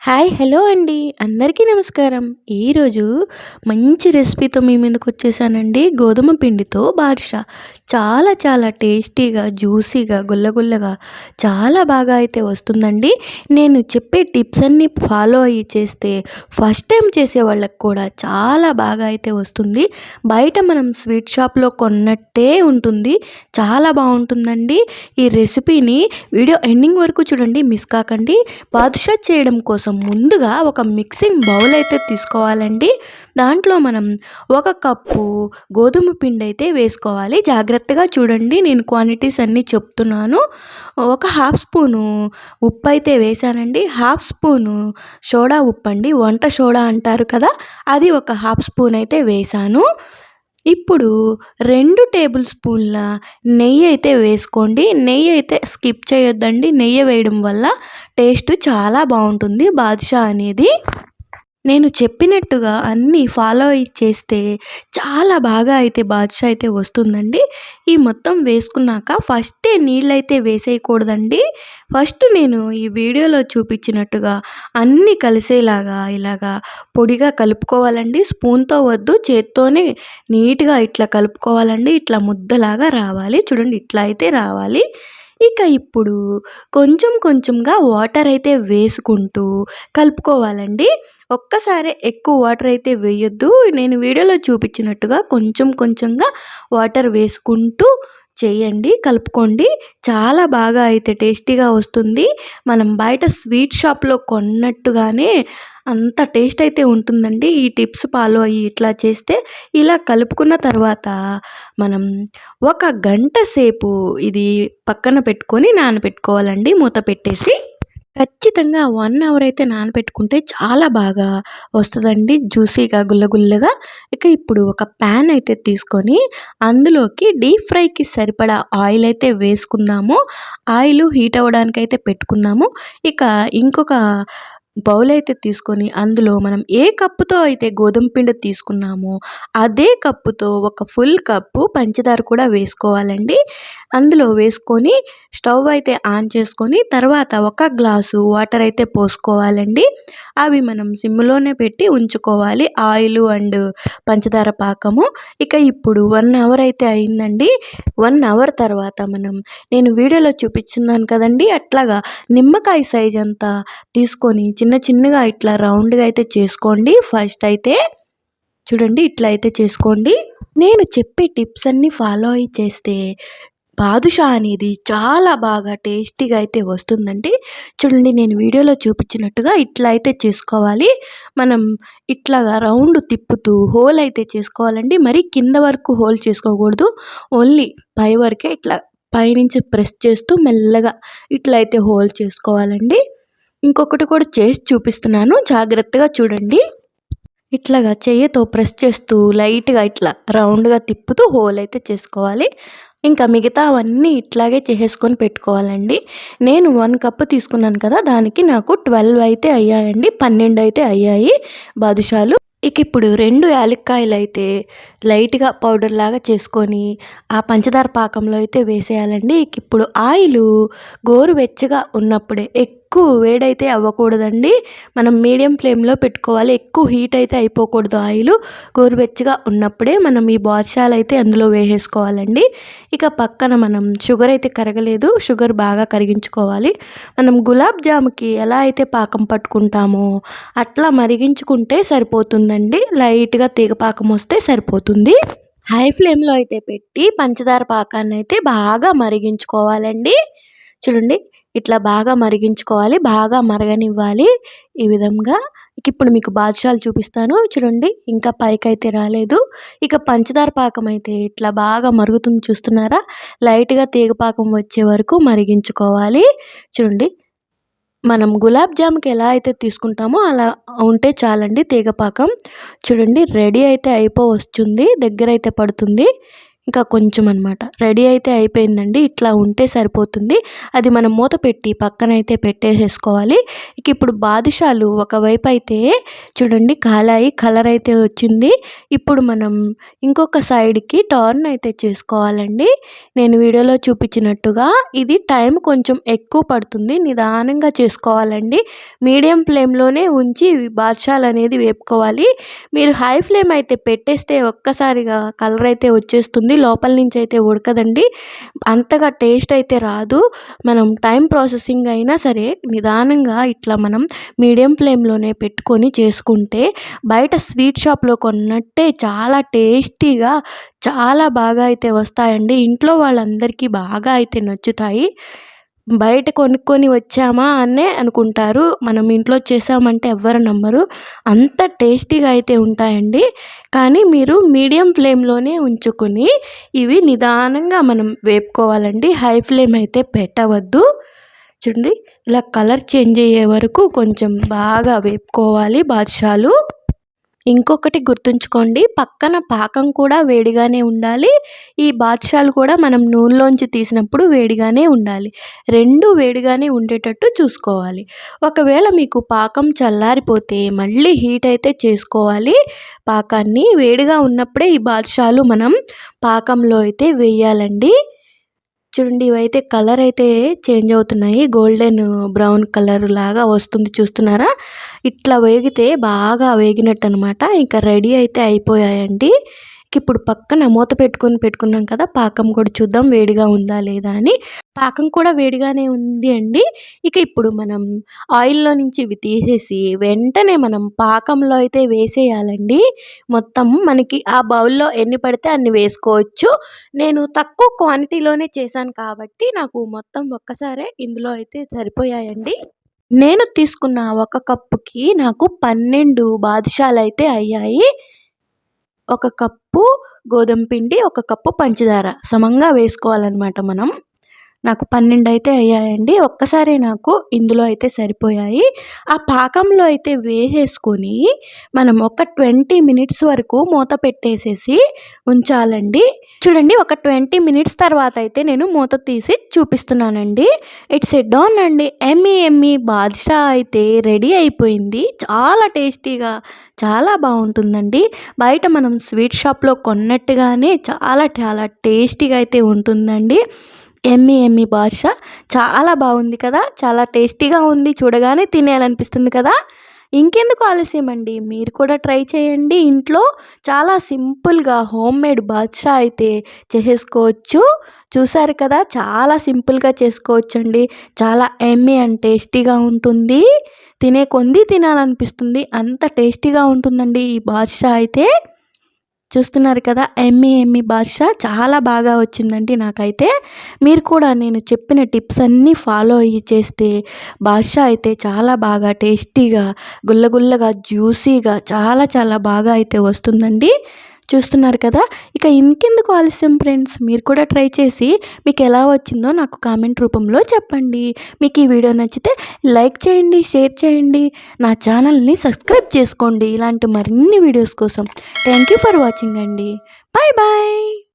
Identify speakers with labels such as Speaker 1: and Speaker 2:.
Speaker 1: Hi hello అండి అందరికీ నమస్కారం. ఈరోజు మంచి రెసిపీతో మీ ముందుకు వచ్చేసానండి. గోధుమ పిండితో బాదుషా చాలా చాలా టేస్టీగా జ్యూసీగా గుల్లగుల్లగా చాలా బాగా అయితే వస్తుందండి. నేను చెప్పే టిప్స్ అన్నీ ఫాలో అయ్యి చేస్తే ఫస్ట్ టైం చేసే వాళ్ళకి కూడా చాలా బాగా అయితే వస్తుంది. బయట మనం స్వీట్ షాప్లో కొన్నట్టే ఉంటుంది. చాలా బాగుంటుందండి. ఈ రెసిపీని వీడియో ఎండింగ్ వరకు చూడండి, మిస్ కాకండి. బాదుషా చేయడం కోసం ముందుగా ఒక మిక్సింగ్ బౌల్ అయితే తీసుకోవాలండి. దాంట్లో మనం 1 కప్పు గోధుమ పిండి అయితే వేసుకోవాలి. జాగ్రత్తగా చూడండి, నేను క్వాంటిటీస్ అన్నీ చెప్తున్నాను. ఒక హాఫ్ స్పూను ఉప్పు అయితే వేసానండి. హాఫ్ స్పూను సోడా ఉప్పు అండి, వంట సోడా అంటారు కదా, అది ఒక హాఫ్ స్పూన్ అయితే వేసాను. ఇప్పుడు 2 టేబుల్ స్పూన్ల నెయ్యి అయితే వేసుకోండి. నెయ్యి అయితే స్కిప్ చేయొద్దండి. నెయ్యి వేయడం వల్ల టేస్ట్ చాలా బాగుంటుంది బాదుషా అనేది. నేను చెప్పినట్టుగా అన్నీ ఫాలో అయ్యి చేస్తే చాలా బాగా అయితే బాదుషా అయితే వస్తుందండి. ఈ మొత్తం వేసుకున్నాక ఫస్టే నీళ్ళైతే వేసేయకూడదండి. ఫస్ట్ నేను ఈ వీడియోలో చూపించినట్టుగా అన్నీ కలిసేలాగా ఇలాగా పొడిగా కలుపుకోవాలండి. స్పూన్తో వద్దు, చేత్తోనే నీట్గా ఇట్లా కలుపుకోవాలండి. ఇట్లా ముద్దలాగా రావాలి. చూడండి, ఇట్లా అయితే రావాలి. ఇక ఇప్పుడు కొంచెం కొంచెంగా వాటర్ అయితే వేసుకుంటూ కలుపుకోవాలండి. ఒక్కసారి ఎక్కువ వాటర్ అయితే వేయొద్దు. నేను వీడియోలో చూపించినట్టుగా కొంచెం కొంచెంగా వాటర్ వేసుకుంటూ చేయండి, కలుపుకోండి. చాలా బాగా అయితే టేస్టీగా వస్తుంది. మనం బయట స్వీట్ షాప్లో కొన్నట్టుగానే అంత టేస్ట్ అయితే ఉంటుందండి. ఈ టిప్స్ ఫాలో అయ్యి ఇట్లా చేస్తే, ఇలా కలుపుకున్న తర్వాత మనం 1 గంట సేపు ఇది పక్కన పెట్టుకొని నానబెట్టుకోవాలండి, మూత పెట్టేసి. ఖచ్చితంగా 1 అవర్ అయితే నానబెట్టుకుంటే చాలా బాగా వస్తుందండి, జ్యూసీగా గుల్లగుల్లగా. ఇక ఇప్పుడు ఒక ప్యాన్ అయితే తీసుకొని అందులోకి డీప్ ఫ్రైకి సరిపడా ఆయిల్ అయితే వేసుకుందాము. ఆయిల్ హీట్ అవ్వడానికి అయితే పెట్టుకుందాము. ఇక ఇంకొక బౌల్ అయితే తీసుకొని అందులో మనం ఏ కప్పుతో అయితే గోధుమ పిండి తీసుకున్నామో అదే కప్పుతో ఒక ఫుల్ కప్పు పంచదార కూడా వేసుకోవాలండి. అందులో వేసుకొని స్టవ్ అయితే ఆన్ చేసుకొని తర్వాత 1 గ్లాసు వాటర్ అయితే పోసుకోవాలండి. అవి మనం సిమ్లోనే పెట్టి ఉంచుకోవాలి, ఆయిల్ అండ్ పంచదార పాకము. ఇక ఇప్పుడు 1 అవర్ అయితే అయిందండి. 1 అవర్ తర్వాత నేను వీడియోలో చూపించున్నాను కదండి, అట్లాగా నిమ్మకాయ సైజ్ అంతా తీసుకొని చిన్న చిన్నగా ఇట్లా రౌండ్గా అయితే చేసుకోండి. ఫస్ట్ అయితే చూడండి, ఇట్లా అయితే చేసుకోండి. నేను చెప్పే టిప్స్ అన్నీ ఫాలో అయ్యి చేస్తే బాదుషా అనేది చాలా బాగా టేస్టీగా అయితే వస్తుందండి. చూడండి, నేను వీడియోలో చూపించినట్టుగా ఇట్లా అయితే చేసుకోవాలి. మనం ఇట్లాగా రౌండ్ తిప్పుతూ హోల్ అయితే చేసుకోవాలండి. మరి కింద వరకు హోల్ చేసుకోకూడదు, ఓన్లీ పై వరకే ఇట్లా పైనుంచి ప్రెస్ చేస్తూ మెల్లగా ఇట్లా అయితే హోల్ చేసుకోవాలండి. ఇంకొకటి కూడా చేసి చూపిస్తున్నాను, జాగ్రత్తగా చూడండి. ఇట్లాగా చెయ్యితో ప్రెస్ చేస్తూ లైట్గా ఇట్లా రౌండ్గా తిప్పుతూ హోల్ అయితే చేసుకోవాలి. ఇంకా మిగతా అవన్నీ ఇట్లాగే చేసేసుకొని పెట్టుకోవాలండి. నేను 1 కప్పు తీసుకున్నాను కదా, దానికి నాకు 12 అయితే అయ్యాయండి, 12 అయితే అయ్యాయి బాదుషాలు. ఇక ఇప్పుడు 2 యాలక్కాయలు అయితే లైట్గా పౌడర్ లాగా చేసుకొని ఆ పంచదార పాకంలో అయితే వేసేయాలండి. ఇక ఇప్పుడు ఆయిల్ గోరువెచ్చగా ఉన్నప్పుడే, ఎక్కువ వేడైతే అవ్వకూడదండి, మనం మీడియం ఫ్లేమ్లో పెట్టుకోవాలి. ఎక్కువ హీట్ అయితే అయిపోకూడదు. ఆయిల్ గోరువెచ్చగా ఉన్నప్పుడే మనం ఈ బాదుషాలు అయితే అందులో వేసేసుకోవాలండి. ఇక పక్కన మనం షుగర్ అయితే కరగలేదు, షుగర్ బాగా కరిగించుకోవాలి. మనం గులాబ్ జాముకి ఎలా అయితే పాకం పట్టుకుంటామో అట్లా మరిగించుకుంటే సరిపోతుందండి. లైట్గా తీగ పాకం వస్తే సరిపోతుంది. హై ఫ్లేమ్లో అయితే పెట్టి పంచదార పాకాన్ని అయితే బాగా మరిగించుకోవాలండి. చూడండి, ఇట్లా బాగా మరిగించుకోవాలి, బాగా మరగనివ్వాలి ఈ విధంగా. ఇప్పుడు మీకు బాదుషాలు చూపిస్తాను చూడండి, ఇంకా పైకైతే రాలేదు. ఇక పంచదార పాకం అయితే ఇట్లా బాగా మరుగుతుంది, చూస్తున్నారా? లైట్గా తీగ పాకం వచ్చే వరకు మరిగించుకోవాలి. చూడండి, మనం గులాబ్ జామ్కి ఎలా అయితే తీసుకుంటామో అలా ఉంటే చాలండి తీగ పాకం. చూడండి, రెడీ అయితే వస్తుంది, దగ్గర అయితే పడుతుంది. ఇంకా కొంచెం అనమాట. రెడీ అయితే అయిపోయిందండి. ఇట్లా ఉంటే సరిపోతుంది. అది మనం మూత పెట్టి పక్కనైతే పెట్టేసేసుకోవాలి. ఇక ఇప్పుడు బాదుషాలు ఒకవైపు అయితే చూడండి కాలాయి, కలర్ అయితే వచ్చింది. ఇప్పుడు మనం ఇంకొక సైడ్కి టర్న్ అయితే చేసుకోవాలండి. నేను వీడియోలో చూపించినట్టుగా ఇది టైం కొంచెం ఎక్కువ పడుతుంది. నిదానంగా చేసుకోవాలండి. మీడియం ఫ్లేమ్లోనే ఉంచి బాదుషాలు అనేది వేపుకోవాలి. మీరు హై ఫ్లేమ్ అయితే పెట్టేస్తే ఒక్కసారిగా కలర్ అయితే వచ్చేస్తుంది. లోపల నుంచి అయితే ఉడకదండి. అంతగా టేస్ట్ అయితే రాదు. మనం టైం ప్రాసెసింగ్ అయినా సరే నిదానంగా ఇట్లా మనం మీడియం ఫ్లేమ్లోనే పెట్టుకొని చేసుకుంటే బయట స్వీట్ షాప్లో కొన్నట్టే చాలా టేస్టీగా చాలా బాగా అయితే వస్తాయండి. ఇంట్లో వాళ్ళందరికీ బాగా అయితే నచ్చుతాయి. బయట కొనుక్కొని వచ్చామా అనే అనుకుంటారు. మనం ఇంట్లో చేసామంటే ఎవ్వరు నమ్మరు. అంత టేస్టీగా అయితే ఉంటాయండి. కానీ మీరు మీడియం ఫ్లేమ్లోనే ఉంచుకొని ఇవి నిదానంగా మనం వేపుకోవాలండి. హై ఫ్లేమ్ అయితే పెట్టవద్దు. చూడండి ఇలా కలర్ చేంజ్ అయ్యే వరకు కొంచెం బాగా వేపుకోవాలి బాదుషాలు. ఇంకొకటి గుర్తుంచుకోండి, పక్కన పాకం కూడా వేడిగానే ఉండాలి. ఈ బాదుషాలు కూడా మనం నూనెలోంచి తీసినప్పుడు వేడిగానే ఉండాలి. రెండు వేడిగానే ఉండేటట్టు చూసుకోవాలి. ఒకవేళ మీకు పాకం చల్లారిపోతే మళ్ళీ హీట్ అయితే చేసుకోవాలి. పాకాన్ని వేడిగా ఉన్నప్పుడే ఈ బాదుషాలు మనం పాకంలో అయితే వేయాలండి. చూడండి ఇవైతే కలర్ అయితే చేంజ్ అవుతున్నాయి. గోల్డెన్ బ్రౌన్ కలర్ లాగా వస్తుంది చూస్తున్నారా? ఇట్లా వేగితే బాగా వేగినట్టు అనమాట. ఇంకా రెడీ అయితే అయిపోయాయండి. ఇప్పుడు పక్కన మూత పెట్టుకున్నాం కదా, పాకం కూడా చూద్దాం వేడిగా ఉందా లేదా అని. పాకం కూడా వేడిగానే ఉంది అండి. ఇక ఇప్పుడు మనం ఆయిల్లో నుంచి ఇవి తీసేసి వెంటనే మనం పాకంలో అయితే వేసేయాలండి. మొత్తం మనకి ఆ బౌల్లో ఎన్ని పడితే అన్ని వేసుకోవచ్చు. నేను తక్కువ క్వాంటిటీలోనే చేశాను కాబట్టి నాకు మొత్తం ఒక్కసారే ఇందులో అయితే సరిపోయాయండి. నేను తీసుకున్న ఒక కప్పుకి నాకు 12 బాదుషాలు అయితే అయ్యాయి. ఒక కప్పు గోధుమ పిండి, ఒక కప్పు పంచదార సమంగా వేసుకోవాలన్నమాట మనం. నాకు 12 అయితే అయ్యాయండి. ఒక్కసారి నాకు ఇందులో అయితే సరిపోయాయి. ఆ పాకంలో అయితే వేసేసుకొని మనం ఒక 20 మినిట్స్ వరకు మూత పెట్టేసేసి ఉంచాలండి. చూడండి ఒక 20 మినిట్స్ తర్వాత అయితే నేను మూత తీసి చూపిస్తున్నానండి. ఇట్స్ ఎ డన్ అండి. ఎమ్మీ బాదుషా అయితే రెడీ అయిపోయింది. చాలా టేస్టీగా చాలా బాగుంటుందండి. బయట మనం స్వీట్ షాప్లో కొన్నట్టుగానే చాలా చాలా టేస్టీగా అయితే ఉంటుందండి. ఎమ్మీ బాదుషా చాలా బాగుంది కదా, చాలా టేస్టీగా ఉంది. చూడగానే తినేయాలనిపిస్తుంది కదా. ఇంకెందుకు ఆలస్యం అండి, మీరు కూడా ట్రై చేయండి ఇంట్లో. చాలా సింపుల్గా హోమ్ మేడ్ బాదుషా అయితే చేసేసుకోవచ్చు. చూసారు కదా, చాలా సింపుల్గా చేసుకోవచ్చండి. చాలా ఎమ్మీ అండ్ టేస్టీగా ఉంటుంది. తినే కొంది తినాలనిపిస్తుంది, అంత టేస్టీగా ఉంటుందండి ఈ బాదుషా అయితే. చూస్తున్నారు కదా, ఎమ్మీ బాదుషా చాలా బాగా వచ్చిందండి నాకైతే. మీరు కూడా నేను చెప్పిన టిప్స్ అన్నీ ఫాలో అయ్యి చేస్తే బాదుషా అయితే చాలా బాగా టేస్టీగా గుల్లగుల్లగా జ్యూసీగా చాలా చాలా బాగా అయితే వస్తుందండి. చూస్తున్నారు కదా. ఇక ఇంకెందుకు ఆలస్యం ఫ్రెండ్స్, మీరు కూడా ట్రై చేసి మీకు ఎలా వచ్చిందో నాకు కామెంట్ రూపంలో చెప్పండి. మీకు ఈ వీడియో నచ్చితే లైక్ చేయండి, షేర్ చేయండి, నా ఛానల్ని సబ్స్క్రైబ్ చేసుకోండి ఇలాంటి మరిన్ని వీడియోస్ కోసం. థ్యాంక్ యూ ఫర్ వాచింగ్ అండి. Bye bye.